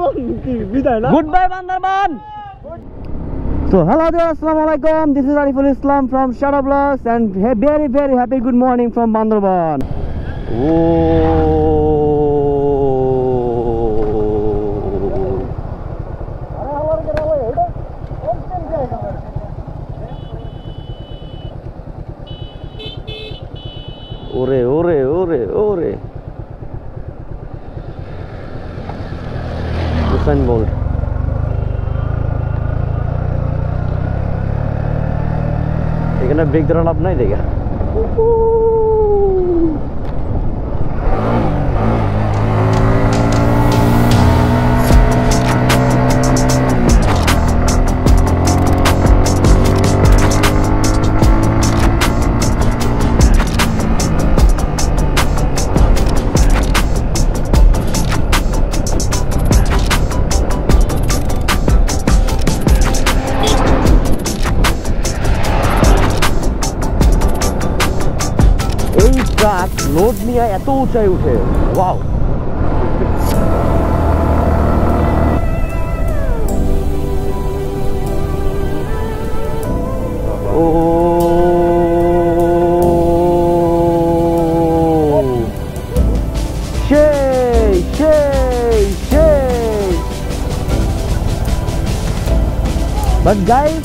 Goodbye, Bandarban. So, hello there, Assalamualaikum. This is Ariful Islam from Shadow Vlogs and very, very happy good morning from Bandarban. Ore, ore, ore, ore. Usain Bolt. এখানে break ধরা লাভ নাই দেখা। Truck load নিয়ে এত উঁচাই উঠে, wow. ও সেই সেই সেই। বাট গাইস,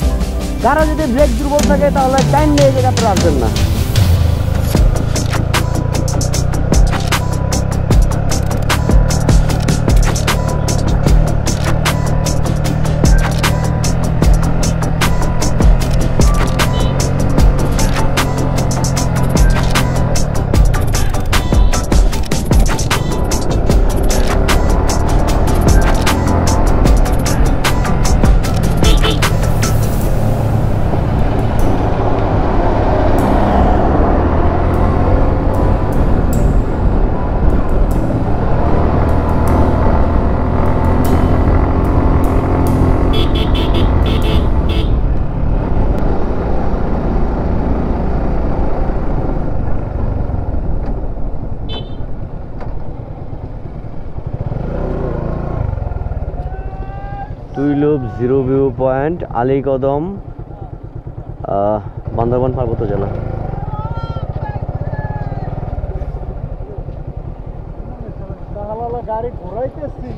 কারো যদি ব্রেক দুর্বল থাকে তাহলে টাইম নিয়ে জায়গাতে রাখবেন না। Tuilup zero view point, Alikadam, Bandarban পার্বত্য জেলা। গাড়ি ঘোরাইতেছি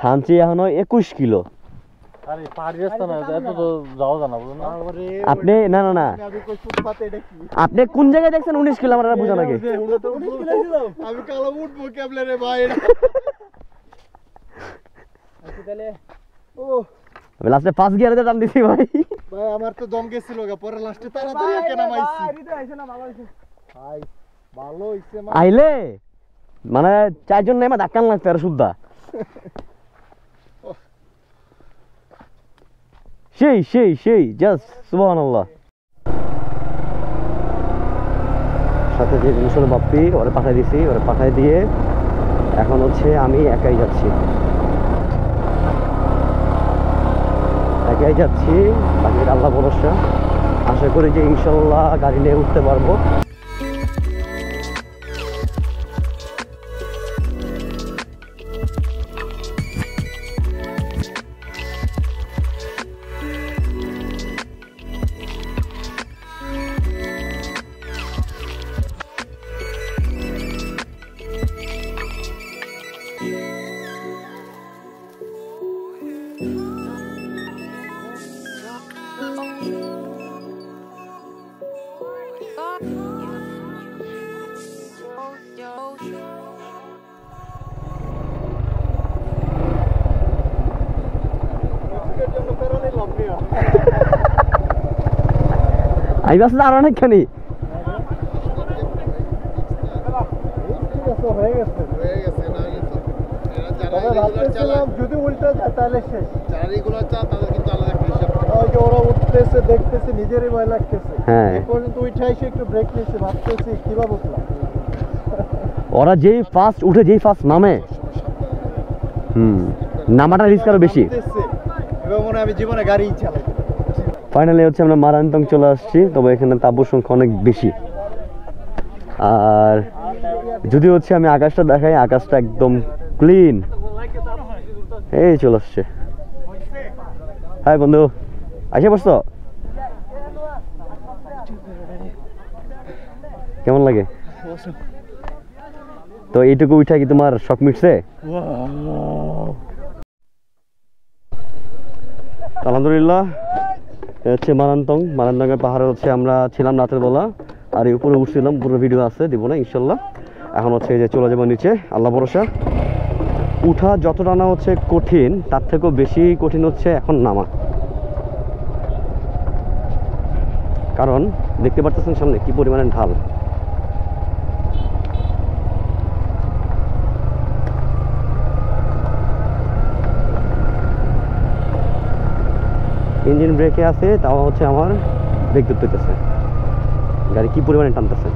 থানচি এখনো 21 কিলো। আপনি না না না, আপনি কোন জায়গায় দেখছেন 19 কিলো? আমরা বুঝা নাকি আমি লাস্টে 5 গিয়ারে টান দিছি ভাই। ভাই আমার তো দম গেছিল, পরে লাস্টে তাড়াতাড়ি কেন মাইছি ভাই। ভালো হইছে আইলে মানে 4 জন নেমা ধাক্কা লাগছে আর সুদ্ধা সেই সেই সেই জাস্ট সুবহানাল্লাহ। সাথে যে মুসল বাপ্পি ওরে পাঠাই দিছি, ওরে পাঠাই দিয়ে এখন হচ্ছে আমি একাই যাচ্ছি, বাকিটা আল্লাহ ভরসা। আশা করি যে ইনশাল্লাহ গাড়ি নিয়ে উঠতে পারবো। I was not on a canny. যদি উল্টা যায় তাহলে শেষ। চারিগুলো চা তাদের কিন্তু আলাদা একটা হিসাব থাকে। ওই যে ওরা উঠতেছে দেখতেছে নিজেরই ভয় লাগতেছে। হ্যাঁ। এই পর্যন্ত উঠাইছে একটু ব্রেক নিয়েছে ভাবতেছি কিভাবে উঠলাম। ওরা যেই ফার্স্ট উঠে যেই ফার্স্ট নামে নামাটা রিস্ক আরো বেশি। আমি জীবনে গাড়ি চালাই। ফাইনালি হচ্ছে আমরা মারান্তং চলে আসছি, তবে এখানে তাঁবুর সংখ্যা অনেক বেশি। আর যদি হচ্ছে আমি আকাশটা দেখাই, আকাশটা একদম ক্লিন, এই চলে আসছে। হাই বন্ধু, আসে বসছো? কেমন লাগে? তো এইটুকু উঠা কি তোমার শখ মিটছে? আলহামদুলিল্লাহ, হচ্ছে মারান্তং এর পাহাড়ে হচ্ছে আমরা ছিলাম রাতের বেলা, আর এই উপরে উঠছিলাম, পুরো ভিডিও আছে, দিব না ইনশাল্লাহ। এখন হচ্ছে এই যে চলে যাবো নিচে, আল্লাহ ভরসা। উঠা যতটা না হচ্ছে কঠিন, তার থেকেও বেশি কঠিন হচ্ছে এখন নামা, কারণ দেখতে পাচ্ছেন সামনে কি পরিমাণে ঢাল। ইঞ্জিন ব্রেকে আছে, তাও হচ্ছে আমার ব্রেক ধরতে হইতেছে, গাড়ি কি পরিমাণে টানতেছে।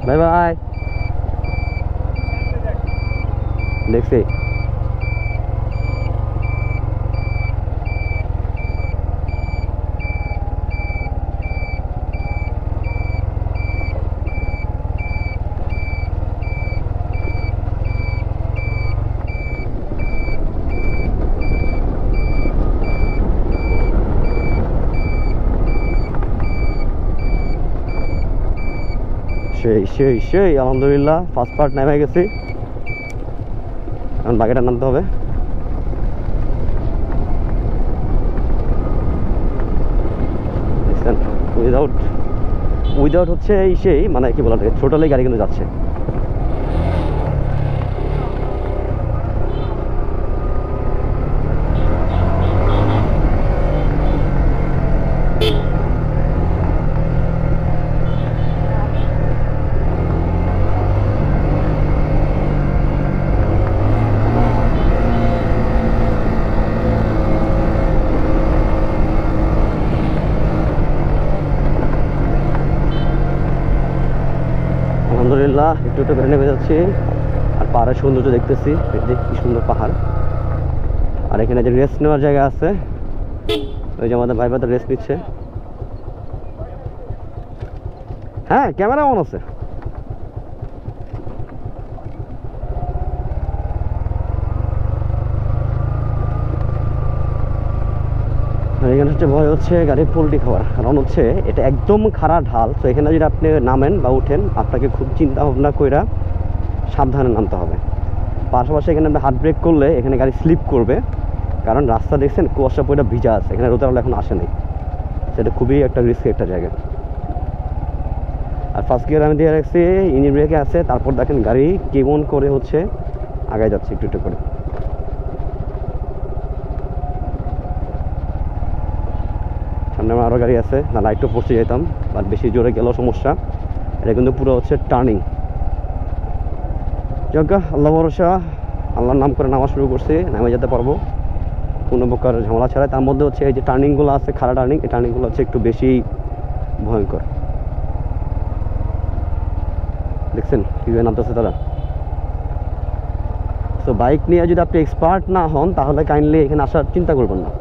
বাই বাই, দেখছি। সেই আলহামদুলিল্লাহ ফার্স্ট পার্ট নেমে গেছি, এখন বাকিটা নামতে হবে। উইদাউট হচ্ছে সেই মানে কি বলা থাকে, ছোটলে গাড়ি কিন্তু যাচ্ছে। আলহামদুলিল্লাহ একটু একটু করে নেমে যাচ্ছি, আর পাহাড়ের সৌন্দর্য দেখতেছি, কি সুন্দর পাহাড়। আর এখানে যে রেস্ট নেওয়ার জায়গা আছে, ওই যে আমাদের ভাই রেস্ট নিচ্ছে। হ্যাঁ, ক্যামেরা অন আছে। এখানে হচ্ছে ভয় হচ্ছে গাড়ির পোল্টি খাওয়ার, কারণ হচ্ছে এটা একদম খাড়া ঢাল। তো এখানে যদি আপনি নামেন বা উঠেন, আপনাকে খুব চিন্তা ভাবনা করে সাবধানে নামতে হবে। পাশাপাশি এখানে আপনি হাত ব্রেক করলে এখানে গাড়ি স্লিপ করবে, কারণ রাস্তা দেখছেন কুয়াশা পয়টা ভিজা আছে, এখানে রোদের আলো এখন আসেনি, সেটা খুবই একটা রিস্কি একটা জায়গা। আর ফার্স্ট গিয়ার আমি দিয়ে রাখছি, ইঞ্জিন ব্রেকে আছে। তারপর দেখেন গাড়ি কেমন করে হচ্ছে আগায় যাচ্ছে একটু একটু করে। সামনে আমার আরও গাড়ি আছে, না লাইটও পড়তে যেতাম, বাট বেশি জোরে গেলেও সমস্যা। এটা কিন্তু পুরো হচ্ছে টার্নিং। যাক, আল্লাহ ভরসা, আল্লাহর নাম করে নামা শুরু করছি, নামে যেতে পারবো কোনো প্রকার ঝামেলা ছাড়াই। তার মধ্যে হচ্ছে এই যে টার্নিংগুলো আছে, খাড়া টার্নিং, এই টার্নিংগুলো হচ্ছে একটু বেশি ভয়ঙ্কর। দেখছেন কীভাবে নামতেছে তারা। তো বাইক নিয়ে যদি আপনি এক্সপার্ট না হন, তাহলে কাইন্ডলি এখানে আসার চিন্তা করবেন না।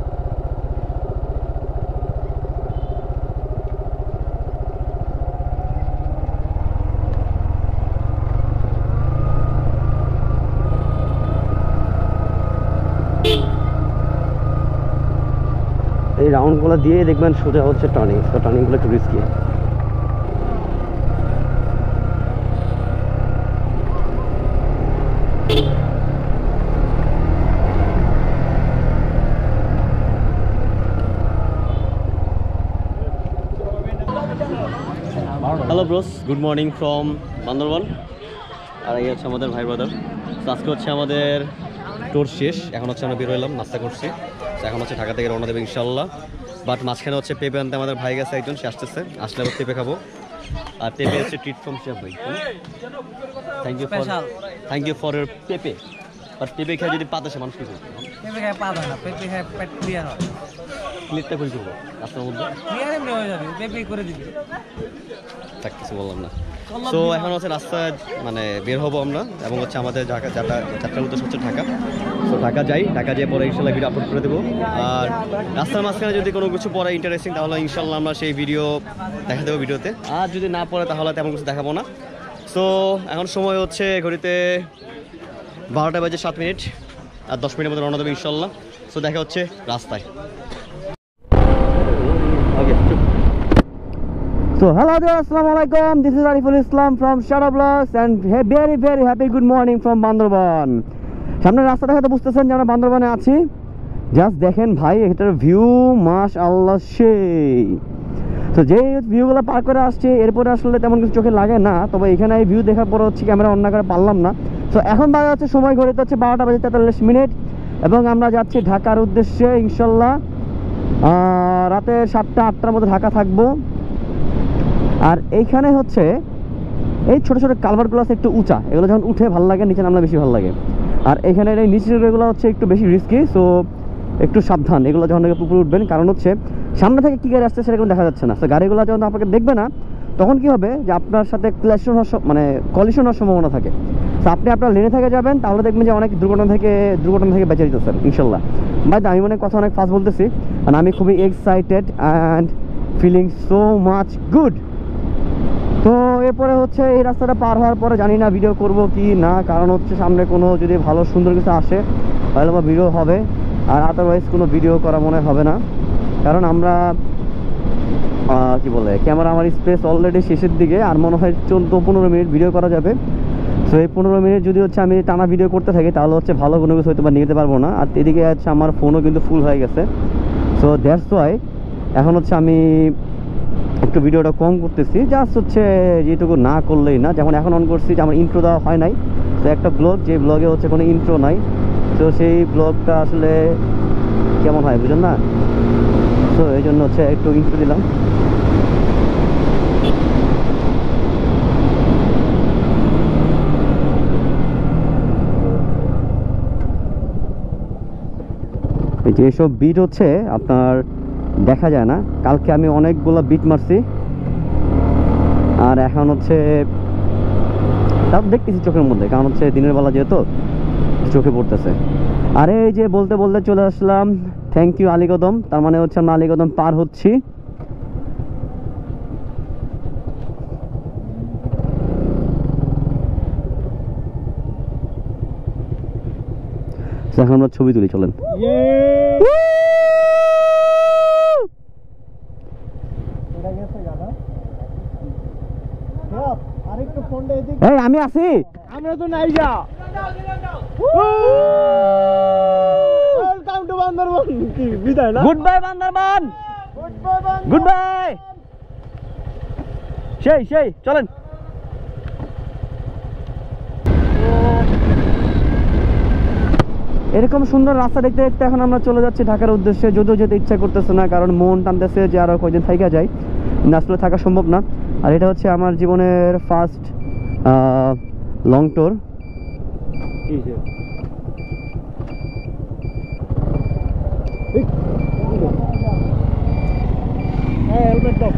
এই রাউন্ডগুলো দিয়ে দেখবেন সোজা হচ্ছে টার্নিং, তো টার্নিংগুলো একটু risky. Hello bros, good morning from Bandarban. আর এই হচ্ছে আমাদের ভাই ব্রাদার। তো আজকে হচ্ছে আমাদের ট্যুর শেষ, এখন হচ্ছে আমরা বের হইলাম, নাস্তা করছি। তো এখন হচ্ছে ঢাকা থেকে রওনা দেবে ইনশাল্লাহ। বাট মাঝখানে হচ্ছে পেঁপে আনতে আমাদের ভাই গেছে একজন, সে আসতেছে, আসলে আবার পেঁপে খাবো। আর পেঁপে হচ্ছে ট্রিট ফ্রম শেফ ভাই। থ্যাংক ইউ ফর ইউর পেঁপে। আর পেঁপে খেয়ে যদি পাত আসে মানুষ কি করবে? পেঁপে খায় পাতা না, পেঁপে খায় পেট ক্লিয়ার হয়। ক্লিপটা করে দেবো রাস্তার মধ্যে, ক্লিয়ার এমনি হয়ে যাবে, পেঁপে করে দিবি। তাক কিছু বললাম না। তো এখন হচ্ছে রাস্তায় মানে বের হবো আমরা, এবং হচ্ছে আমাদের যাত্রার উদ্দেশ্য হচ্ছে ঢাকা। তো ঢাকা যেয়ে পরে ইনশাল্লাহ ভিডিও আপলোড করে দেবো। আর রাস্তার মাঝখানে যদি কোনো কিছু পরে ইন্টারেস্টিং, তাহলে ইনশাল্লাহ আমরা সেই ভিডিও দেখা দেবো ভিডিওতে। আর যদি না পড়ে তাহলে তেমন কিছু দেখাবো না। সো এখন সময় হচ্ছে ঘড়িতে 12টা বাজে 7 মিনিট, আর 10 মিনিটের মধ্যে রওনা দেবো ইনশাল্লাহ। সো দেখা হচ্ছে রাস্তায়। So hello there, Assalamualaikum. This is Ariful Islam from Shadow Vlogs and very happy good morning from Bandarban. সামনে রাস্তা দেখাতে বুঝতেছেন যে আমরা বান্দরবানে আছি। জাস্ট দেখেন ভাই, এটার ভিউ মাশাআল্লাহ সেই। তো যে ভিউগুলো পার করে আসছে এরপরে আসলে তেমন কিছু চোখে লাগে না, তবে এখানে এই ভিউ দেখার পর হচ্ছে ক্যামেরা অন না করে পারলাম না। তো এখন বাজে হচ্ছে সময় ঘড়িতে হচ্ছে 12টা বাজে 43 মিনিট, এবং আমরা যাচ্ছি ঢাকার উদ্দেশ্যে ইনশাল্লাহ। রাতে 7টা-8টার মধ্যে ঢাকা থাকবো। আর এইখানে হচ্ছে এই ছোটো ছোটো কালভারগুলো আছে একটু উঁচা, এগুলো যখন উঠে ভালো লাগে, নিচে নামলে বেশি ভালো লাগে। আর এখানে এই নিচের এগুলো হচ্ছে একটু বেশি রিস্কি, সো একটু সাবধান এগুলো যখন পুকুরে উঠবেন, কারণ হচ্ছে সামনে থেকে কী গাড়ি আসছে সেটা কোনো দেখা যাচ্ছে না। তো গাড়িগুলো যখন আপনাকে দেখবে না, তখন কি হবে যে আপনার সাথে কলিশন হওয়ার সম্ভাবনা থাকে। তো আপনি আপনার লেনে থেকে যাবেন, তাহলে দেখবেন যে অনেক দুর্ঘটনা থেকে বেঁচে যেতেছেন ইনশাল্লাহ। বাট আমি মনে কথা অনেক ফাস্ট বলতেছি, আর আমি খুবই excited and feeling so much good. তো এরপরে হচ্ছে এই রাস্তাটা পার হওয়ার পরে জানি না ভিডিও করব কি না, কারণ হচ্ছে সামনে কোনো যদি ভালো সুন্দর কিছু আসে তাহলে বা ভিডিও হবে, আর আদারওয়াইজ কোনো ভিডিও করা মনে হবে না। কারণ আমরা কি বলে ক্যামেরা আমার স্পেস অলরেডি শেষের দিকে, আর মনে হয় 14-15 মিনিট ভিডিও করা যাবে। সো এই 15 মিনিট যদি হচ্ছে আমি টানা ভিডিও করতে থাকি তাহলে হচ্ছে ভালো কোনো কিছু হয়তো বা নিয়ে যেতে পারবো না। আর এদিকে হচ্ছে আমার ফোনও কিন্তু ফুল হয়ে গেছে। সো দ্যাটস ওয়াই এখন হচ্ছে আমি একটু ভিডিওটা কম করতেছি, জাস্ট হচ্ছে যেটুকু না করলেই না। যেমন এখন অন করছি যে আমার ইন্ট্রো দেওয়া হয় নাই, তো একটা ব্লগ, যে ব্লগে হচ্ছে কোনো ইন্ট্রো নাই, তো সেই ব্লগটা আসলে কেমন হয় বুঝেন না। তো এই জন্য হচ্ছে একটু ইন্ট্রো দিলাম। যেসব বিট হচ্ছে আপনার দেখা যায় না, কালকে আমি অনেকগুলো বিট মারছি, আর এখন হচ্ছে তাও দেখতেছি চোখের মধ্যে, কারণ হচ্ছে দিনের বেলা যেহেতু চোখে পড়তেছে। আরে এই যে বলতে বলতে চলে আসলাম থ্যাংক ইউ আলীকদম, তার মানে হচ্ছে আমরা আলীকদম পার হচ্ছি। এখন আমরা ছবি তুলি, চলেন। আমি আছি, আমরা তো নাই যা। Welcome to Bandarban. বিদায় না, good bye Bandarban, good bye. সেই চলেন। এরকম সুন্দর রাস্তা দেখতে দেখতে এখন আমরা চলে যাচ্ছি ঢাকার উদ্দেশ্যে। যদিও যেতে ইচ্ছা করতেছে না, কারণ মন টানতেছে যে আরো কয়েকদিন থাকা যায়, আসলে থাকা সম্ভব না। আর এটা হচ্ছে আমার জীবনের ফার্স্ট লং ট্যুর। হেলমেট দাও।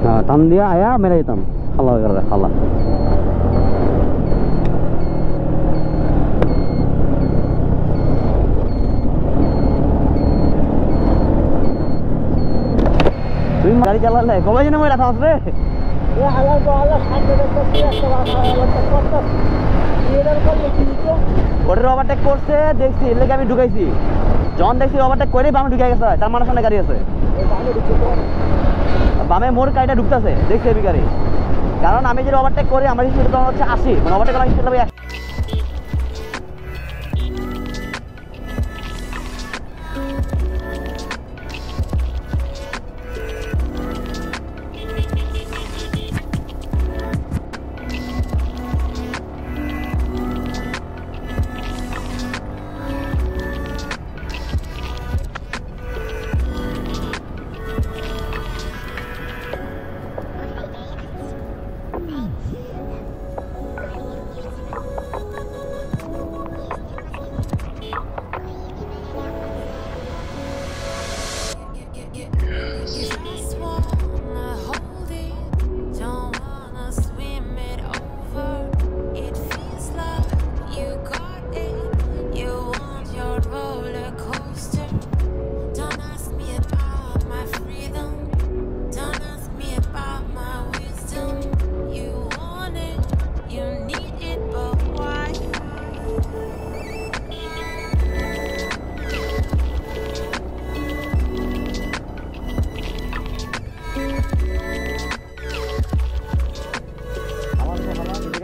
হ্যাঁ টান দিয়ে আয়া মেরে যেতাম খালা করে খালা তুই গাড়ি চালালে কবে যেন মেয়ে রাখা আসবে ওটার ওভারটেক করছে দেখছি এর লেগে আমি ঢুকাইছি যখন দেখছি ওভারটেক করে বামে ঢুকে গেছে তার মানে সামনে গাড়ি আছে বামে মোর গাড়িটা ঢুকতেছে দেখছি এবি গাড়ি কারণ আমি যদি ওভারটেক করি আমার স্পিড তখন হচ্ছে 80 মানে ওভারটেক করার স্পিড হবে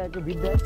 একটু ভিড় দেয়